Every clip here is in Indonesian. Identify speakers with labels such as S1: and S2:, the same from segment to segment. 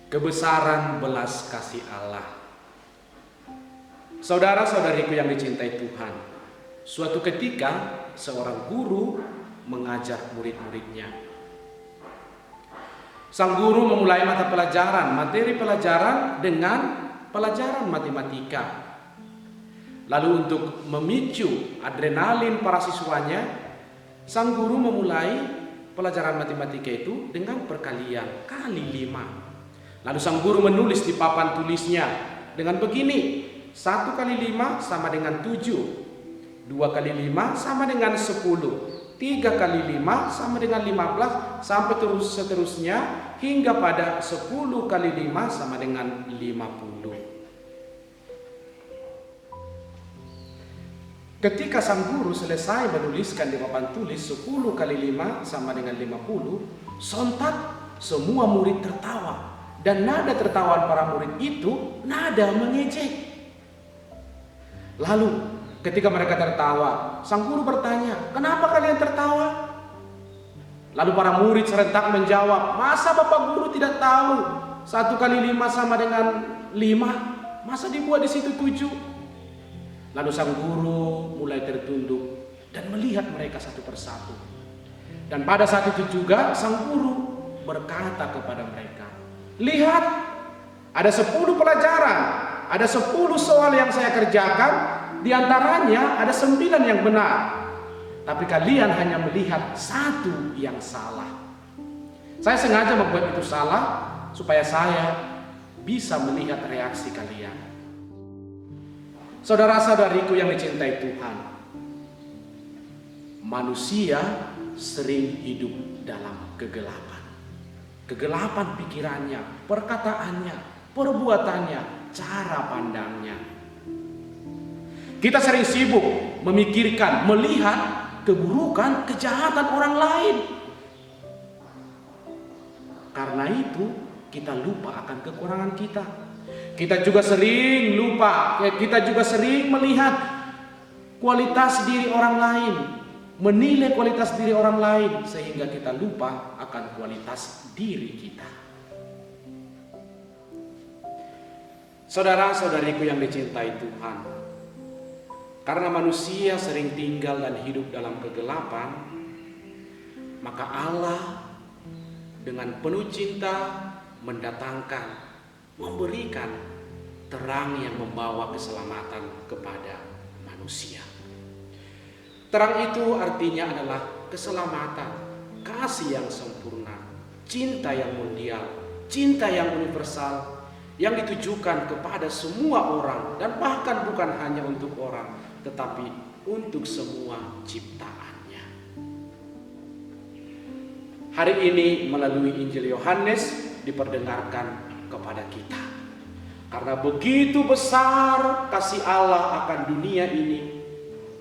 S1: Kebesaran belas kasih Allah. Saudara-saudariku yang dicintai Tuhan, suatu ketika seorang guru mengajar murid-muridnya. Sang guru memulai materi pelajaran dengan pelajaran matematika. Lalu untuk memicu adrenalin para siswanya, sang guru memulai pelajaran matematika itu dengan perkalian kali 5. Lalu sang guru menulis di papan tulisnya dengan begini: 1 kali 5 sama dengan 7, 2 kali 5 sama dengan 10, 3 kali 5 sama dengan 15, sampai seterusnya hingga pada 10 kali 5 sama dengan 50. Ketika sang guru selesai menuliskan di papan tulis 10 kali 5 sama dengan 50, sontak semua murid tertawa. Dan nada tertawa para murid itu nada mengejek. Lalu ketika mereka tertawa, sang guru bertanya, "Kenapa kalian tertawa?" Lalu para murid serentak menjawab, "Masa Bapak Guru tidak tahu 1 kali 5 sama dengan 5? Masa dibuat di situ 7?" Lalu sang guru mulai tertunduk dan melihat mereka satu persatu. Dan pada saat itu juga sang guru berkata kepada mereka, "Lihat, ada 10 pelajaran, ada 10 soal yang saya kerjakan, di antaranya ada 9 yang benar. Tapi kalian hanya melihat 1 yang salah. Saya sengaja membuat itu salah supaya saya bisa melihat reaksi kalian." Saudara-saudariku yang dicintai Tuhan, manusia sering hidup dalam kegelapan. Kegelapan pikirannya, perkataannya, perbuatannya, cara pandangnya. Kita sering sibuk memikirkan, melihat keburukan, kejahatan orang lain. Karena itu kita lupa akan kekurangan kita. Kita juga sering lupa, kita juga sering melihat kualitas diri orang lain, menilai kualitas diri orang lain, sehingga kita lupa akan kualitas diri kita. Saudara-saudariku yang dicintai Tuhan, karena manusia sering tinggal dan hidup dalam kegelapan, maka Allah dengan penuh cinta mendatangkan, memberikan terang yang membawa keselamatan kepada manusia. Terang itu artinya adalah keselamatan, kasih yang sempurna, cinta yang mundial, cinta yang universal, yang ditujukan kepada semua orang, dan bahkan bukan hanya untuk orang, tetapi untuk semua ciptaannya. Hari ini melalui Injil Yohanes diperdengarkan kepada kita, karena begitu besar kasih Allah akan dunia ini,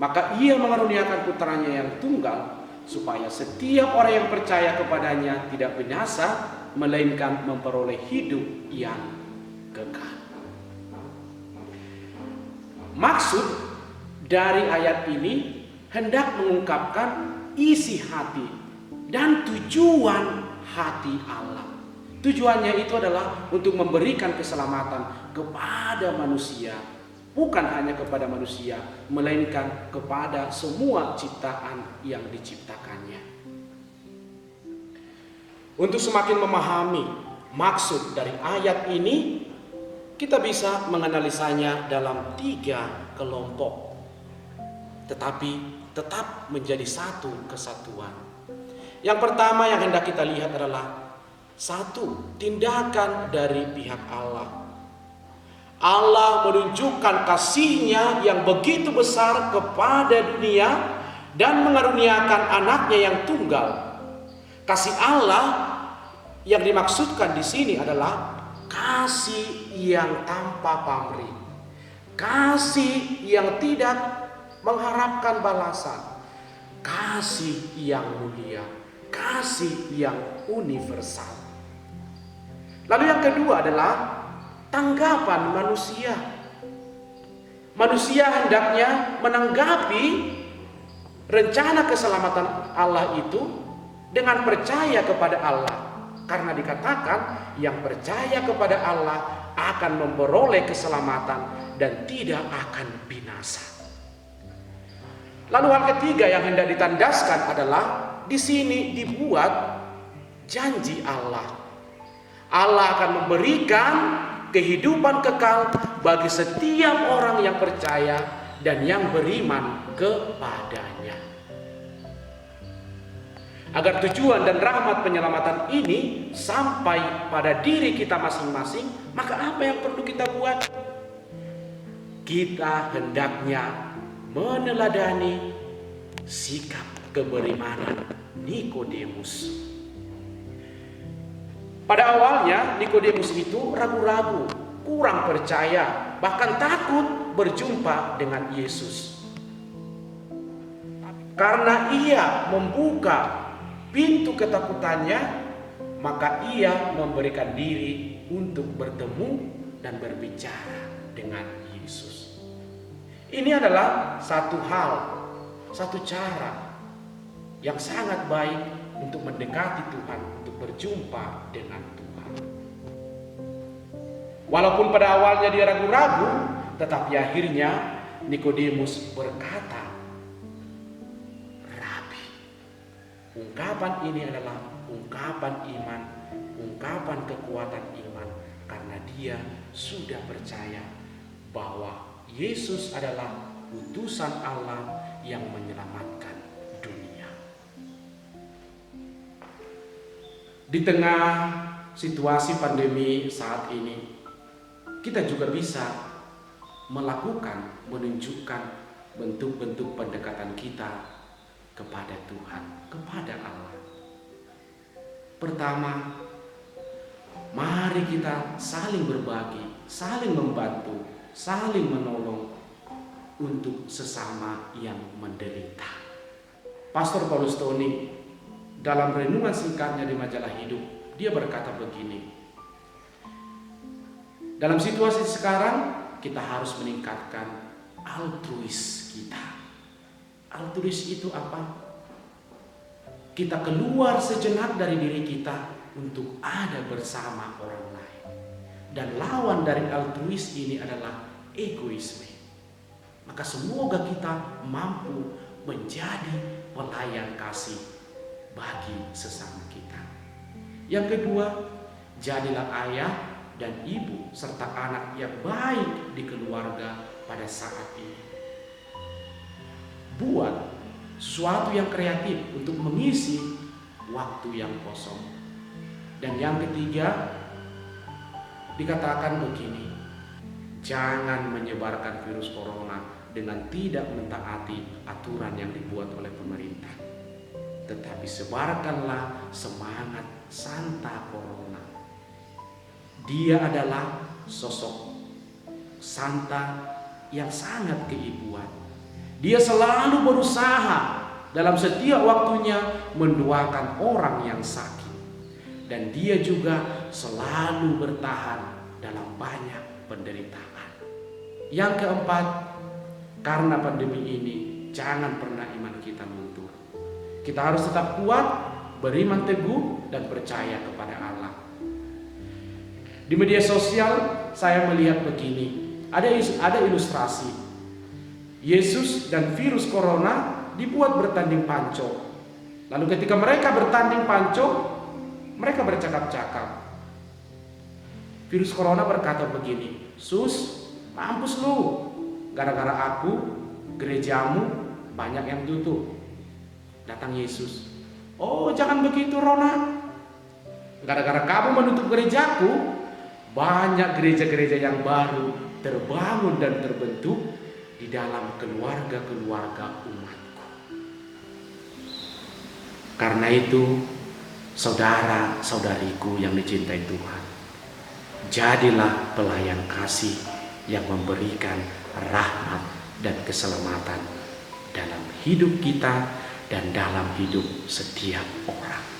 S1: maka Ia mengaruniakan putranya yang tunggal, supaya setiap orang yang percaya kepadanya tidak binasa, melainkan memperoleh hidup yang kekal. Maksud dari ayat ini hendak mengungkapkan isi hati dan tujuan hati Allah. Tujuannya itu adalah untuk memberikan keselamatan kepada manusia. Bukan hanya kepada manusia, melainkan kepada semua ciptaan yang diciptakannya. Untuk semakin memahami maksud dari ayat ini, kita bisa menganalisanya dalam 3 kelompok, tetapi tetap menjadi satu kesatuan. Yang pertama yang hendak kita lihat adalah 1, tindakan dari pihak Allah. Allah menunjukkan kasih-Nya yang begitu besar kepada dunia dan mengaruniakan anaknya yang tunggal. Kasih Allah yang dimaksudkan di sini adalah kasih yang tanpa pamrih, kasih yang tidak mengharapkan balasan, kasih yang mulia, kasih yang universal. Lalu yang kedua adalah tanggapan manusia. Manusia hendaknya menanggapi rencana keselamatan Allah itu dengan percaya kepada Allah. Karena dikatakan yang percaya kepada Allah akan memperoleh keselamatan dan tidak akan binasa. Lalu hal ketiga yang hendak ditandaskan adalah di sini dibuat janji Allah. Allah akan memberikan kehidupan kekal bagi setiap orang yang percaya dan yang beriman kepadanya. Agar tujuan dan rahmat penyelamatan ini sampai pada diri kita masing-masing, maka apa yang perlu kita buat? Kita hendaknya meneladani sikap keberimanan Nikodemus. Pada awalnya Nikodemus itu ragu-ragu, kurang percaya, bahkan takut berjumpa dengan Yesus. Karena ia membuka pintu ketakutannya, maka ia memberikan diri untuk bertemu dan berbicara dengan Yesus. Ini adalah satu hal, satu cara yang sangat baik untuk mendekati Tuhan, untuk berjumpa dengan Tuhan. Walaupun pada awalnya dia ragu-ragu, tetapi akhirnya Nikodemus berkata, "Rabi." Ungkapan ini adalah ungkapan iman, ungkapan kekuatan iman, karena dia sudah percaya bahwa Yesus adalah utusan Allah yang menyelamatkan dunia. Di tengah situasi pandemi saat ini, kita juga bisa menunjukkan bentuk-bentuk pendekatan kita kepada Tuhan, kepada Allah. Pertama, mari kita saling berbagi, saling membantu, saling menolong untuk sesama yang menderita. Pastor Paulus Tony dalam renungan singkatnya di majalah Hidup, dia berkata begini, dalam situasi sekarang kita harus meningkatkan altruis kita. Altruis itu apa? Kita keluar sejenak dari diri kita untuk ada bersama orang lain. Dan lawan dari altruis ini adalah egoisme. Maka semoga kita mampu menjadi pelayan kasih bagi sesama kita. Yang kedua, jadilah ayah dan ibu serta anak yang baik di keluarga pada saat ini. Buat sesuatu yang kreatif untuk mengisi waktu yang kosong. Dan yang ketiga, dikatakan begini, jangan menyebarkan virus corona dengan tidak mentaati aturan yang dibuat oleh pemerintah, tetapi sebarkanlah semangat Santa Corona. Dia adalah sosok Santa yang sangat keibuan. Dia selalu berusaha dalam setiap waktunya mendoakan orang yang sakit. Dan dia juga selalu bertahan dalam banyak penderitaan. Yang keempat, karena pandemi ini, jangan pernah iman kita luntur. Kita harus tetap kuat, beriman teguh, dan percaya kepada Allah. Di media sosial, saya melihat begini, ada ilustrasi. Yesus dan virus corona dibuat bertanding pancung. Lalu ketika mereka bertanding pancung, mereka bercakap-cakap. Virus corona berkata begini, "Sus, mampus lu. Gara-gara aku, gerejamu banyak yang tutup." Datang Yesus, "Oh, jangan begitu, Rona. Gara-gara kamu menutup gerejaku, banyak gereja-gereja yang baru terbangun dan terbentuk di dalam keluarga-keluarga umatku." Karena itu, saudara-saudariku yang dicintai Tuhan, jadilah pelayan kasih yang memberikan rahmat dan keselamatan dalam hidup kita dan dalam hidup setiap orang.